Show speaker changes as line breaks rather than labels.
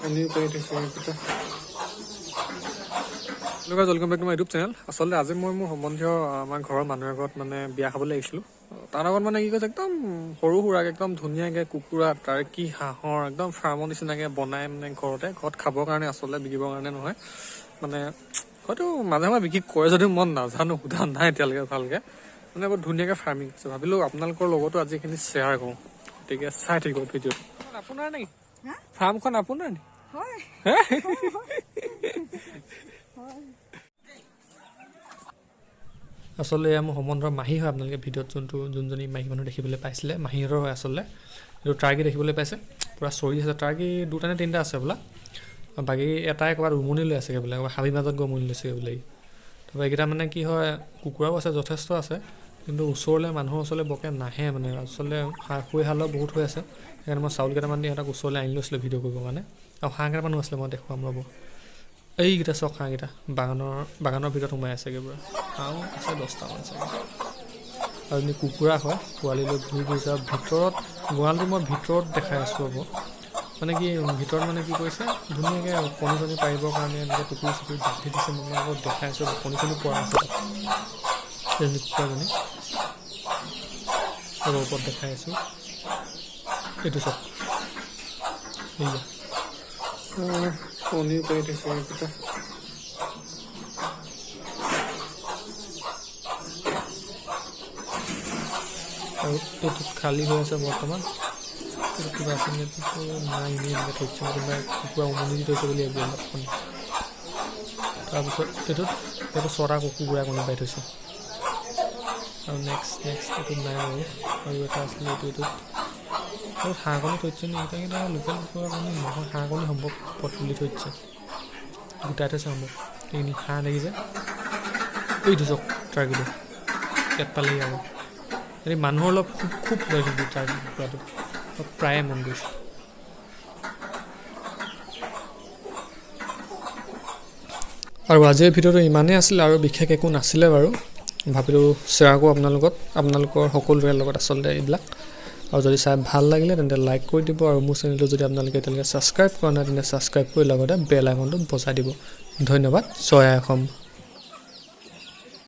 Ani pay this one. Look at welcome back to my YouTube channel. Asolde আজি মই মোৰ সম্বন্ধীয় আমাৰ ঘৰৰ মানুহৰ ঘৰত মানে বিয়া খাবলৈ আহিছিলো। তাৰ আগত মানে কি কৈছে একদম সৰু সুৰাক একদম ধুনীয়াকৈ কুকুৰা তাৰ কি হাঁহৰ একদম ফাৰ্মৰ নিচিনাকৈ বনাই মানে ঘৰত খাবৰ কাৰণে আচলতে বিকিবৰ কাৰণে নহয়। মানে হয়তো মাজে মাজে বিক্ৰী কৰে যদিও মন নাজানো সোধা নাই এতিয়ালৈকে ভালকৈ মানে বহুত ধুনীয়াকৈ ফাৰ্মিং আছে ভাবিলোঁ আপোনালোকৰ লগতো আজি এইখিনি শ্বেয়াৰ কৰোঁ গতিকে চাই থাকিব ভিডিঅ'টো। আপোনাৰ নেকি ফাৰ্মখন আপোনাৰ নেকি? হয় আচলতে এয়া মোৰ সম্বন্ধৰ মাহী হয়। আপোনালোকে ভিডিঅ'ত যোনজনী মাইকী মানুহ দেখিবলৈ পাইছিলে মাহীহঁতৰ হয়। আচলতে এইটো টাৰ্কি দেখিবলৈ পাইছে পূৰা চৰি আছে। টাৰ্কি দুটা নে তিনিটা আছে বোলা, বাকী এটাই ক'ৰবাত উমনি লৈ আছে বোলে, হাবি মাজত গৈ উমনি লৈছে বোলে। তাৰপৰা এইকেইটা মানে কি হয় কুকুৰাও আছে যথেষ্ট আছে, কিন্তু ওচৰলৈ মানুহৰ ওচৰলৈ বৰকৈ নাহে মানে। আচলতে হালৰ বহুত হৈ আছে, সেইকাৰণে মই চাউল কেইটামান দি সিহঁতক ওচৰলৈ আনি লৈছিলোঁ ভিডিঅ' কৰিবৰ কাৰণে। আৰু হাঁহ কেইটামানো আছিলে, মই দেখুৱাম ৰ'ব। এইকেইটা চক হাঁহকেইটা বাগানৰ ভিতৰত সোমাই আছেগৈ পূৰা। হাঁহো আছে 10টামান চাগে। আৰু এনে কুকুৰা হয় পোৱালি লৈ ঘূৰি ফুৰিছে। আৰু ভিতৰত গঁৰালটো মই ভিতৰত দেখাই আছোঁ ৰ'ব। মানে কি ভিতৰত মানে কি কৰিছে ধুনীয়াকৈ কণী চণী পাৰিবৰ কাৰণে এনেকৈ টুকুৰি চুকুৰি বান্ধি দিছে। মই আগত দেখাই আছোঁ কণী চণী পৰা আছে তাত। এজনী কুকুৰাজনী অলপ ওপৰত দেখাই আছোঁ। এইটো চক এইয়া কণী পাৰি থৈছে এইকেইটা। আৰু এইটোত খালী হৈ আছে বৰ্তমান। এইটো কিবা আছে নাই এনেই এনেকৈ থৈছে, কোনোবাই কুকুৰা উমনি দি থৈছে বুলি ভাবিব অলপখন। তাৰপিছত এইটো 6টা কুকুৰা কণী পাৰি থৈছে। আৰু নেক্সট এইটোত নাই বাৰু। আৰু এটা আছিলে এইটোত হাঁহ কণী থৈছে নি? এইকেইটা লোকেল কুকুৰা কণী নহয়, হাঁহ কণী সম্ভৱ পট তুলি থৈছে, গোটাই থৈছে সম্ভৱ। এইখিনি হাঁহ দেখিছে, এইটো চক টাৰ্কিটো ইয়াত পালেহি আৰু এই মানুহৰ অলপ খুব লয় কিন্তু টাৰ্কি কুকুৰাটো প্ৰায়ে মন গৈছে। আৰু আজিৰ ভিডিঅ'টো ইমানেই আছিলে আৰু বিশেষ একো নাছিলে বাৰু। ভাবিলোঁ শ্বেয়াৰ কৰোঁ আপোনালোকৰ সকলোৰে লগত আচলতে এইবিলাক। আৰু যদি চাই ভাল লাগিলে তেন্তে লাইক কৰি দিব। আৰু মোৰ চেনেলটো যদি আপোনালোকে এতিয়ালৈকে ছাবস্ক্ৰাইব কৰা নাই তেন্তে ছাবস্ক্ৰাইব কৰি লগতে বেল আইকনটো বজাই দিব। ধন্যবাদ। জয় অসম।